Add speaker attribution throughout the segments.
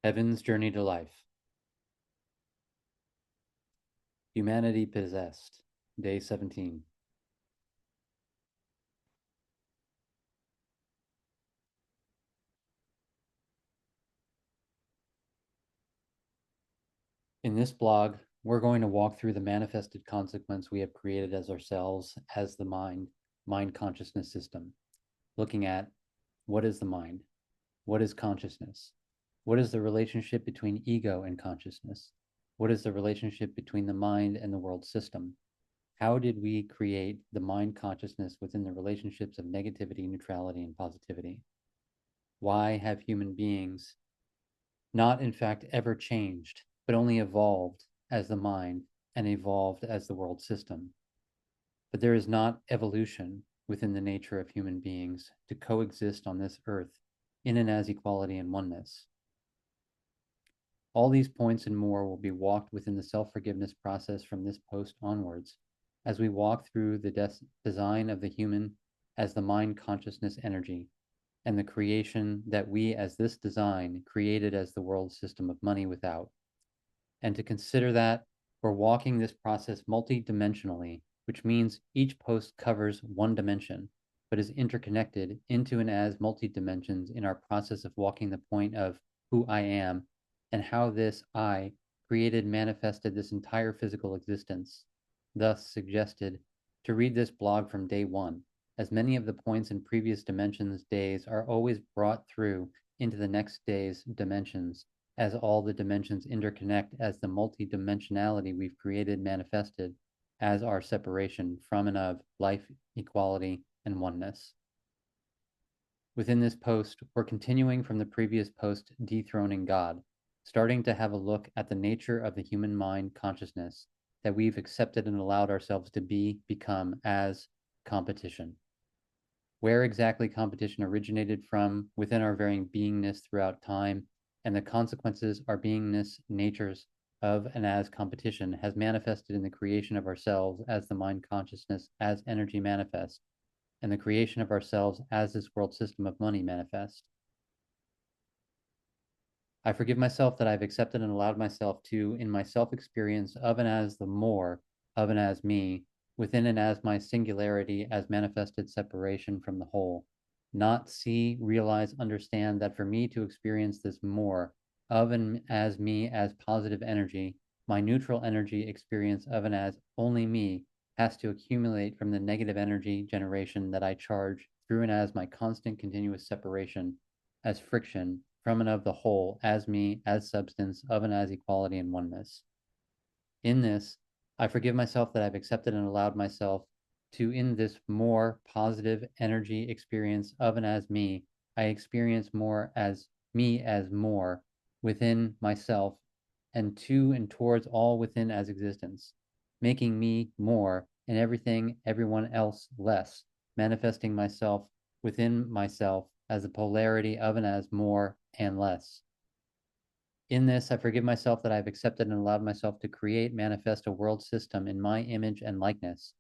Speaker 1: Heaven's Journey to Life. Humanity Possessed. Day 17. In this blog, we're going to walk through the manifested consequence we have created as ourselves as the mind consciousness system, looking at what is the mind? What is consciousness? What is the relationship between ego and consciousness? What is the relationship between the mind and the world system? How did we create the mind consciousness within the relationships of negativity, neutrality, and positivity? Why have human beings not, in fact, ever changed, but only evolved as the mind and evolved as the world system? But there is not evolution within the nature of human beings to coexist on this earth in and as equality and oneness. All these points and more will be walked within the self-forgiveness process from this post onwards, as we walk through the design of the human as the mind consciousness energy, and the creation that we as this design created as the world system of money without. And to consider that we're walking this process multidimensionally, which means each post covers one dimension, but is interconnected into and as multi-dimensions in our process of walking the point of who I am and how this I created manifested this entire physical existence, thus suggested to read this blog from day one, as many of the points in previous dimensions days are always brought through into the next day's dimensions, as all the dimensions interconnect as the multidimensionality we've created manifested as our separation from and of life, equality, and oneness. Within this post, we're continuing from the previous post, Dethroning God, starting to have a look at the nature of the human mind consciousness that we've accepted and allowed ourselves to become as competition. Where exactly competition originated from within our varying beingness throughout time, and the consequences our beingness natures of and as competition has manifested in the creation of ourselves as the mind consciousness as energy manifest, and the creation of ourselves as this world system of money manifest. I forgive myself that I've accepted and allowed myself to, in my self-experience of and as the more, of and as me, within and as my singularity as manifested separation from the whole, not see, realize, understand that for me to experience this more of and as me as positive energy, my neutral energy experience of and as only me has to accumulate from the negative energy generation that I charge through and as my constant continuous separation as friction from and of the whole, as me, as substance, of and as equality and oneness. In this, I forgive myself that I've accepted and allowed myself to, in this more positive energy experience of and as me, I experience more as me as more within myself and to and towards all within as existence, making me more and everything, everyone else less, manifesting myself within myself as a polarity of and as more and less. In this, I forgive myself that I've accepted and allowed myself to create, manifest a world system in my image and likeness,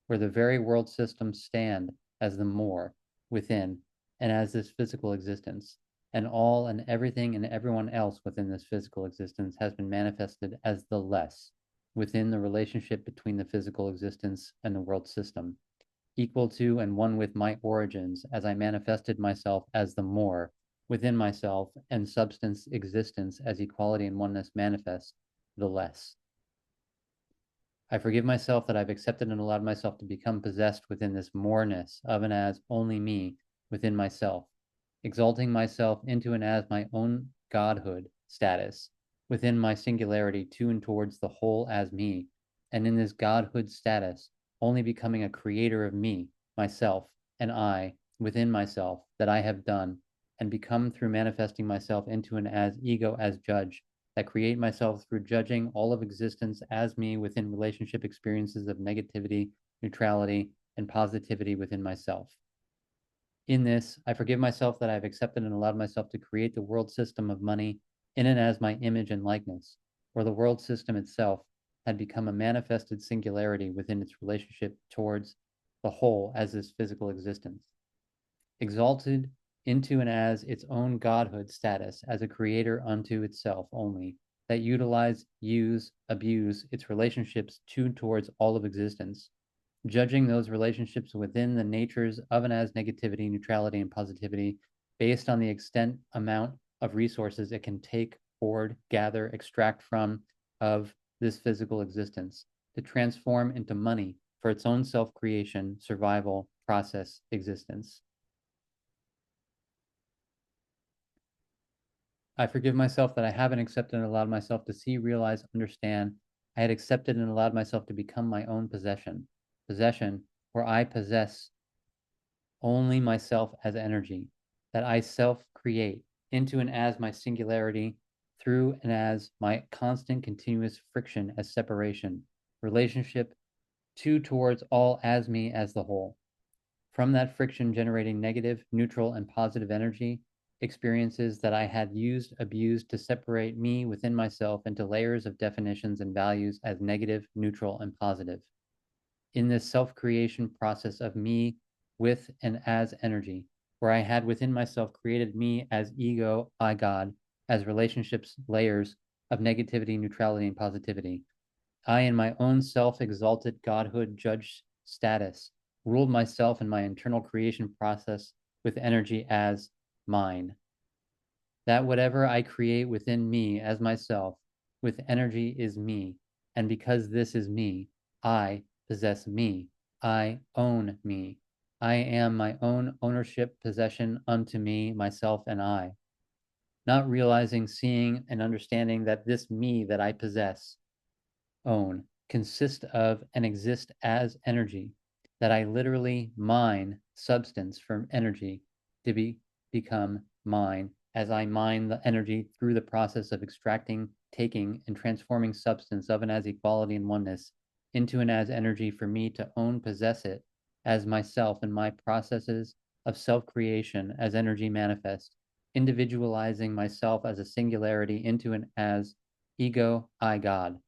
Speaker 1: where the very world systems stand as the more within and as this physical existence, and all and everything and everyone else within this physical existence has been manifested as the less within the relationship between the physical existence and the world system, equal to and one with my origins as I manifested myself as the more within myself and substance existence as equality and oneness manifest the less. I forgive myself that I've accepted and allowed myself to become possessed within this moreness of and as only me within myself, exalting myself into and as my own godhood status within my singularity to and towards the whole as me, and in this godhood status only becoming a creator of me, myself, and I within myself that I have done and become through manifesting myself into and as ego as judge, that create myself through judging all of existence as me within relationship experiences of negativity, neutrality, and positivity within myself. In this, I forgive myself that I've accepted and allowed myself to create the world system of money in and as my image and likeness, where the world system itself had become a manifested singularity within its relationship towards the whole as this physical existence. Exalted into and as its own godhood status, as a creator unto itself only, that utilize, use, abuse its relationships towards all of existence, judging those relationships within the natures of and as negativity, neutrality, and positivity based on the extent, amount of resources it can take, hoard, gather, extract from of this physical existence, to transform into money for its own self-creation, survival, process, existence. I forgive myself that I haven't accepted and allowed myself to see, realize, understand. I had accepted and allowed myself to become my own possession, where I possess only myself as energy, that I self-create into and as my singularity, through and as my constant continuous friction as separation, relationship towards all as me as the whole. From that friction generating negative, neutral, and positive energy, experiences that I had used, abused to separate me within myself into layers of definitions and values as negative, neutral, and positive. In this self-creation process of me with and as energy, where I had within myself created me as ego, I God, as relationships, layers of negativity, neutrality, and positivity. I, in my own self-exalted godhood judge status, ruled myself and my internal creation process with energy as mine. That whatever I create within me as myself with energy is me. And because this is me, I possess me. I own me. I am my own ownership, possession unto me, myself, and I. Not realizing, seeing, and understanding that this me that I possess, own, consist of, and exist as energy, that I literally mine substance from energy to become mine, as I mine the energy through the process of extracting, taking, and transforming substance of and as equality and oneness into and as energy for me to own, possess it as myself in my processes of self-creation as energy manifest, individualizing myself as a singularity into and as ego, I, God.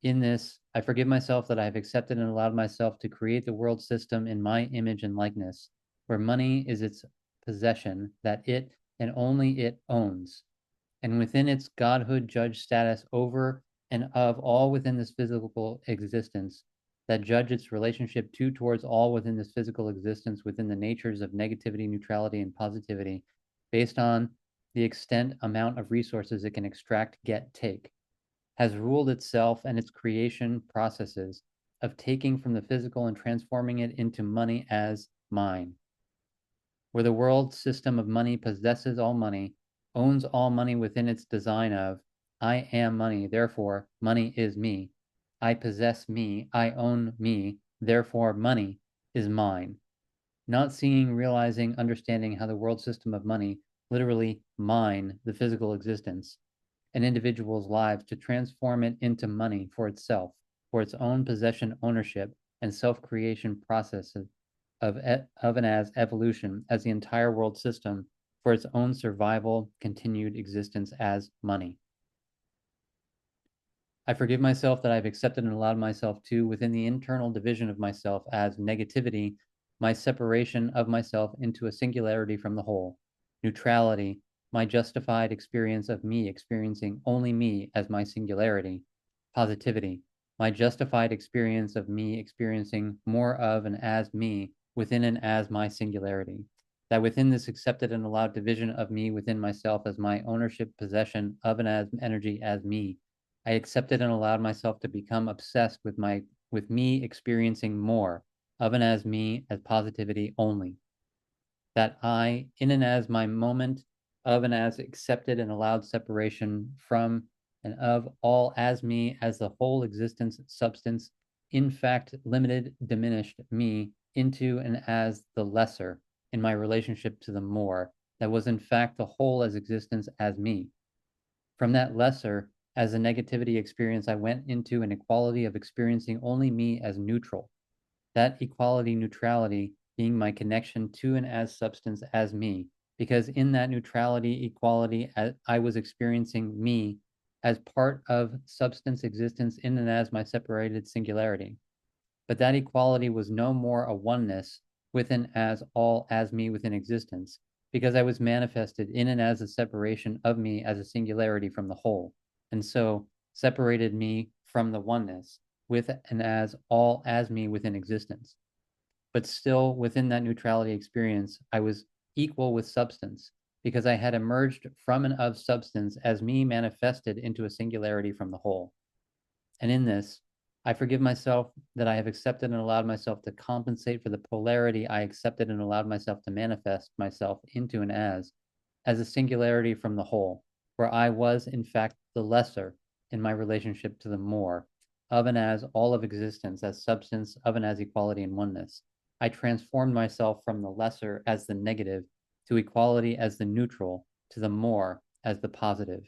Speaker 1: In this, I forgive myself that I have accepted and allowed myself to create the world system in my image and likeness, where money is its possession that it and only it owns, and within its godhood judge status over and of all within this physical existence, that judge its relationship towards all within this physical existence within the natures of negativity, neutrality, and positivity, based on the extent, amount of resources it can extract, get, take, has ruled itself and its creation processes of taking from the physical and transforming it into money as mine. Where the world system of money possesses all money, owns all money within its design of, I am money, therefore money is me. I possess me, I own me, therefore money is mine. Not seeing, realizing, understanding how the world system of money literally mine the physical existence, an individual's lives to transform it into money for itself, for its own possession, ownership, and self-creation process of and as evolution as the entire world system for its own survival, continued existence as money. I forgive myself that I've accepted and allowed myself to, within the internal division of myself as negativity, my separation of myself into a singularity from the whole, neutrality, my justified experience of me experiencing only me as my singularity, positivity, my justified experience of me experiencing more of and as me within and as my singularity, that within this accepted and allowed division of me within myself as my ownership, possession of and as energy as me, I accepted and allowed myself to become obsessed with me experiencing more of and as me as positivity only, that I, in and as my moment of and as accepted and allowed separation from and of all as me as the whole existence substance, in fact, limited, diminished me into and as the lesser in my relationship to the more, that was in fact the whole as existence as me. From that lesser as a negativity experience, I went into an equality of experiencing only me as neutral, that equality, neutrality being my connection to and as substance as me, because in that neutrality, equality, I was experiencing me as part of substance existence in and as my separated singularity. But that equality was no more a oneness within as all as me within existence. because I was manifested in and as a separation of me as a singularity from the whole, and so separated me from the oneness with and as all as me within existence. But still within that neutrality experience, I was equal with substance because I had emerged from and of substance as me manifested into a singularity from the whole. And in this, I forgive myself that I have accepted and allowed myself to compensate for the polarity I accepted and allowed myself to manifest myself into and as a singularity from the whole, where I was, in fact, the lesser in my relationship to the more, of and as all of existence, as substance, of and as equality and oneness. I transformed myself from the lesser as the negative to equality as the neutral, to the more as the positive.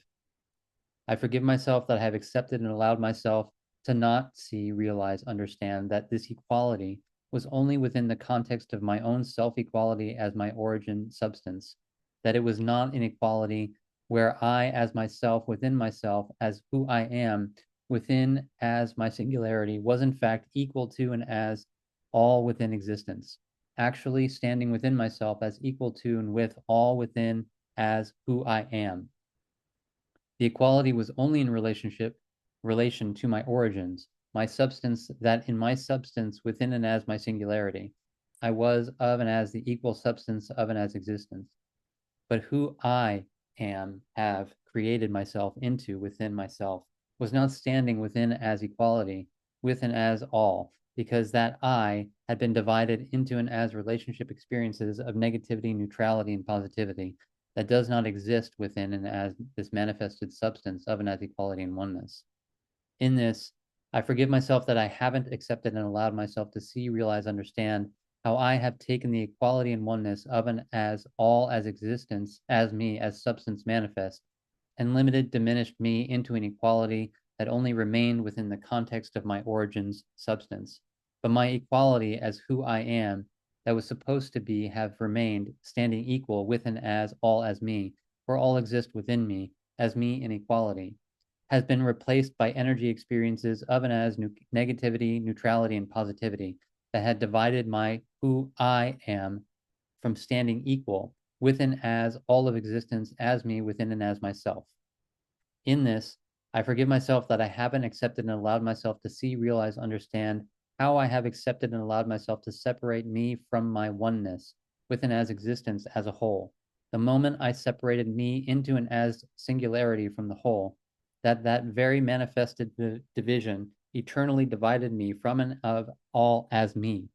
Speaker 1: I forgive myself that I have accepted and allowed myself to not see, realize, understand that this equality was only within the context of my own self-equality as my origin substance, that it was not an equality where I, as myself, within myself, as who I am, within as my singularity, was in fact equal to and as all within existence, actually standing within myself as equal to and with all within as who I am. The equality was only in relation to my origins, my substance, that in my substance within and as my singularity, I was of and as the equal substance of and as existence. But who I am, have created myself into within myself, was not standing within as equality, with and as all, because that I had been divided into and as relationship experiences of negativity, neutrality, and positivity that does not exist within and as this manifested substance of and as equality and oneness. In this, I forgive myself that I haven't accepted and allowed myself to see, realize, understand how I have taken the equality and oneness of and as all as existence, as me, as substance manifest, and limited, diminished me into an equality that only remained within the context of my origins, substance. But my equality as who I am, that was supposed to be, have remained standing equal with and as all as me, for all exist within me, as me in equality, has been replaced by energy experiences of and as negativity, neutrality, and positivity that had divided my who I am from standing equal with and as all of existence as me within and as myself. In this, I forgive myself that I haven't accepted and allowed myself to see, realize, understand how I have accepted and allowed myself to separate me from my oneness with and as existence as a whole. The moment I separated me into and as singularity from the whole, that very manifested division eternally divided me from and of all as me.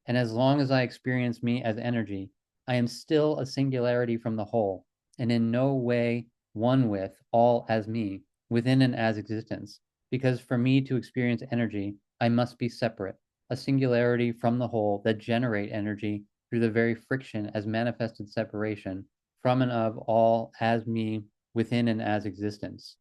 Speaker 1: And as long as I experience me as energy, I am still a singularity from the whole, and in no way one with all as me, within and as existence. Because for me to experience energy, I must be separate, a singularity from the whole that generate energy through the very friction as manifested separation from and of all as me, within and as existence.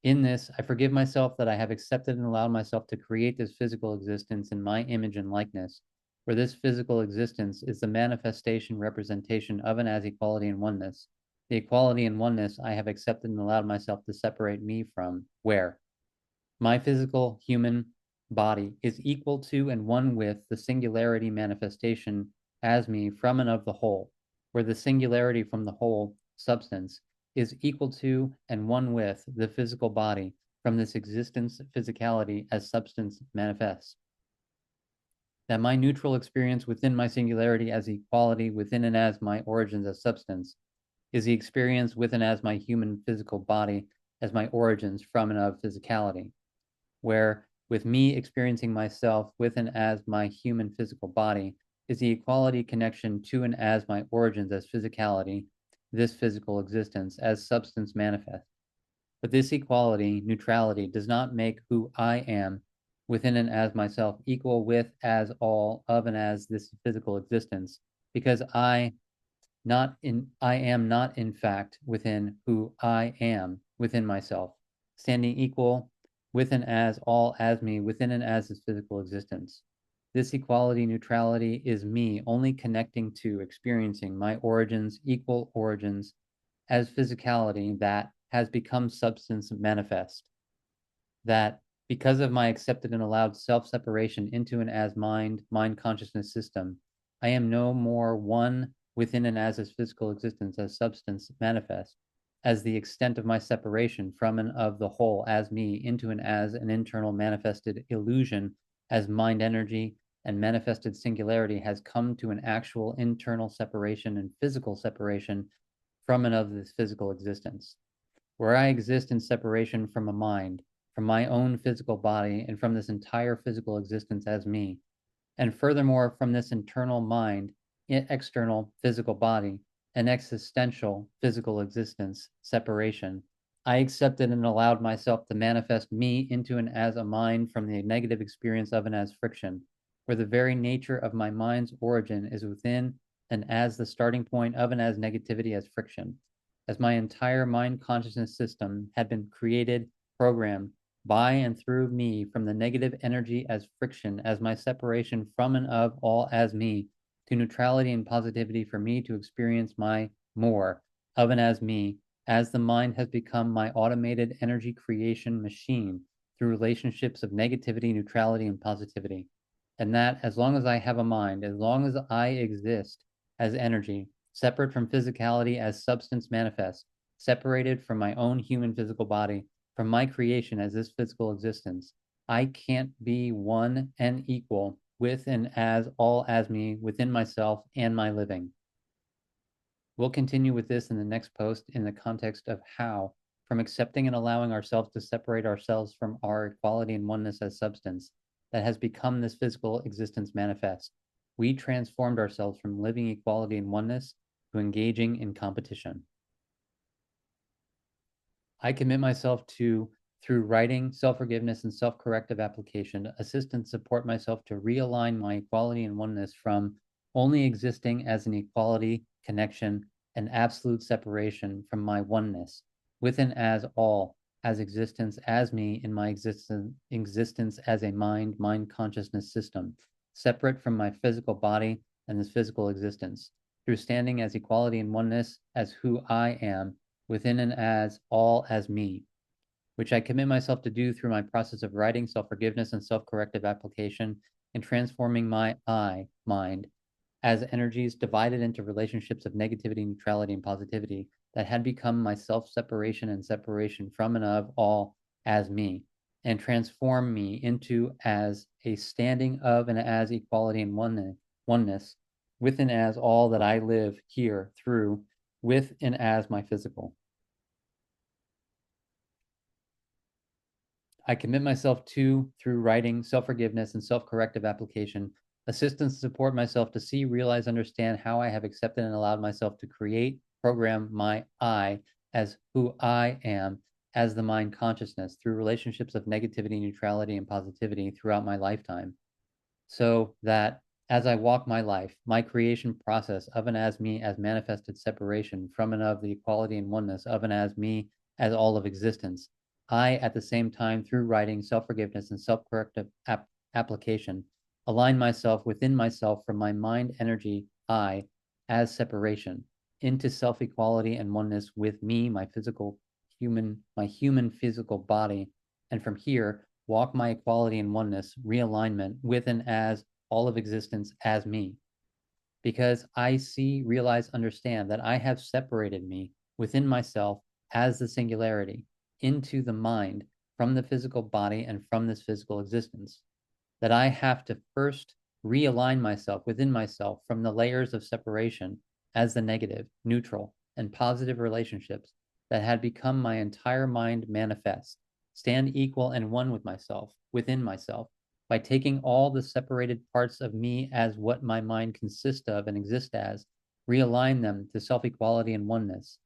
Speaker 1: In this, I forgive myself that I have accepted and allowed myself to create this physical existence in my image and likeness, where this physical existence is the manifestation representation of and as equality and oneness. The equality and oneness I have accepted and allowed myself to separate me from, where my physical human body is equal to and one with the singularity manifestation as me from and of the whole, where the singularity from the whole substance is equal to and one with the physical body from this existence physicality as substance manifests. That my neutral experience within my singularity as equality within and as my origins as substance is the experience with and as my human physical body as my origins from and of physicality, where with me experiencing myself with and as my human physical body is the equality connection to and as my origins as physicality, this physical existence as substance manifest. But this equality, neutrality, does not make who I am within and as myself equal with as all of and as this physical existence, because I am not in fact within who I am within myself, standing equal with and as all as me within and as this physical existence. This equality, neutrality is me only connecting to experiencing my origins, equal origins, as physicality that has become substance manifest. That because of my accepted and allowed self-separation into and as mind consciousness system, I am no more one within and as physical existence as substance manifest, as the extent of my separation from and of the whole as me into and as an internal manifested illusion as mind energy and manifested singularity has come to an actual internal separation and physical separation from and of this physical existence, where I exist in separation from a mind, from my own physical body, and from this entire physical existence as me, and furthermore from this internal mind, external physical body, and existential physical existence separation. I accepted and allowed myself to manifest me into and as a mind from the negative experience of and as friction, where the very nature of my mind's origin is within and as the starting point of and as negativity as friction, as my entire mind consciousness system had been created, programmed by and through me from the negative energy as friction, as my separation from and of all as me, to neutrality and positivity for me to experience my more of and as me, as the mind has become my automated energy creation machine through relationships of negativity, neutrality, and positivity. And that as long as I have a mind, as long as I exist as energy, separate from physicality as substance manifest, separated from my own human physical body, from my creation as this physical existence, I can't be one and equal with and as all as me within myself and my living. We'll continue with this in the next post in the context of how, from accepting and allowing ourselves to separate ourselves from our equality and oneness as substance that has become this physical existence manifest, we transformed ourselves from living equality and oneness to engaging in competition. I commit myself to, through writing, self-forgiveness, and self-corrective application, assist and support myself to realign my equality and oneness from only existing as an equality, connection, and absolute separation from my oneness, with and as all, as existence as me in my existence as a mind consciousness system, separate from my physical body and this physical existence, through standing as equality and oneness as who I am, within and as all as me, which I commit myself to do through my process of writing, self-forgiveness, and self-corrective application, and transforming my I mind as energies divided into relationships of negativity, neutrality, and positivity that had become my self-separation and separation from and of all as me, and transform me into as a standing of and as equality and oneness with and as all that I live here through with and as my physical. I commit myself to, through writing, self-forgiveness, and self-corrective application, assistance and support myself to see, realize, understand how I have accepted and allowed myself to create, program my I as who I am as the mind consciousness through relationships of negativity, neutrality, and positivity throughout my lifetime, so that as I walk my life, my creation process of and as me as manifested separation from and of the equality and oneness of and as me as all of existence, I, at the same time, through writing, self-forgiveness, and self-corrective application, align myself within myself from my mind energy, I, as separation, into self-equality and oneness with me, my human physical body, and from here, walk my equality and oneness, realignment with and as all of existence as me. Because I see, realize, understand that I have separated me within myself as the singularity into the mind from the physical body and from this physical existence. That I have to first realign myself within myself from the layers of separation as the negative, neutral, and positive relationships that had become my entire mind manifest, stand equal and one with myself, within myself, by taking all the separated parts of me as what my mind consists of and exists as, realign them to self-equality and oneness.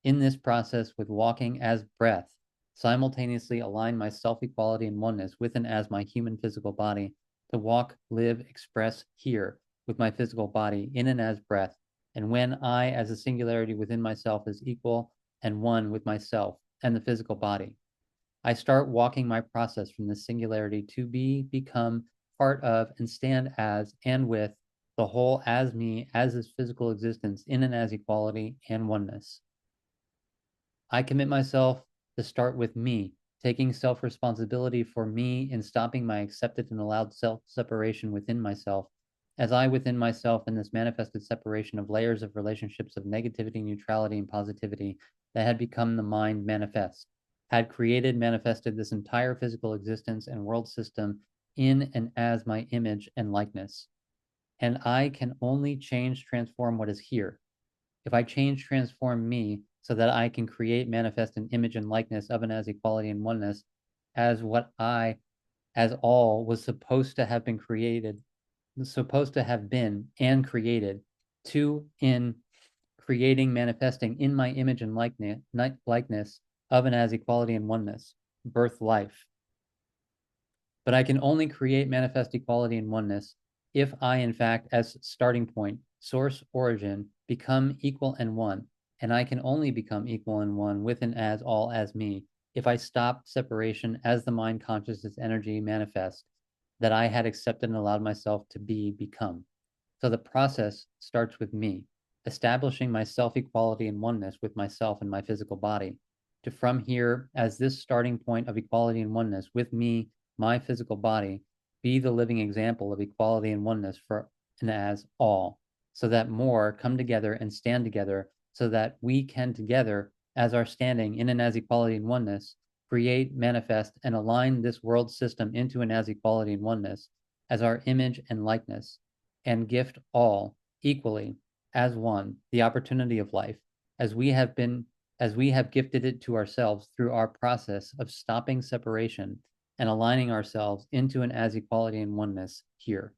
Speaker 1: In this process, with walking as breath, simultaneously align my self-equality and oneness with and as my human physical body to walk, live, express here with my physical body in and as breath. And when I, as a singularity within myself, is equal and one with myself and the physical body, I start walking my process from this singularity to become part of, and stand as, and with the whole as me, as this physical existence in and as equality and oneness. I commit myself to start with me, taking self-responsibility for me in stopping my accepted and allowed self-separation within myself as I within myself in this manifested separation of layers of relationships of negativity, neutrality, and positivity that had become the mind manifest, had created, manifested this entire physical existence and world system in and as my image and likeness. And I can only change, transform what is here. If I change, transform me so that I can create, manifest an image and likeness of and as equality and oneness as what I, as all, was supposed to have been created, supposed to have been and created to in creating, manifesting in my image and likeness of and as equality and oneness, birth life. But I can only create, manifest equality and oneness if I, in fact, as starting point, source, origin, become equal and one. And I can only become equal and one with and as all as me if I stop separation as the mind consciousness energy manifest that I had accepted and allowed myself to become. So the process starts with me, establishing my self-equality and oneness with myself and my physical body. To from here, as this starting point of equality and oneness with me, my physical body, be the living example of equality and oneness for and as all, so that more come together and stand together, so that we can together, as our standing in and as equality and oneness, create, manifest, and align this world system into and as equality and oneness, as our image and likeness, and gift all equally as one the opportunity of life, as we have gifted it to ourselves through our process of stopping separation and aligning ourselves into and as equality and oneness here.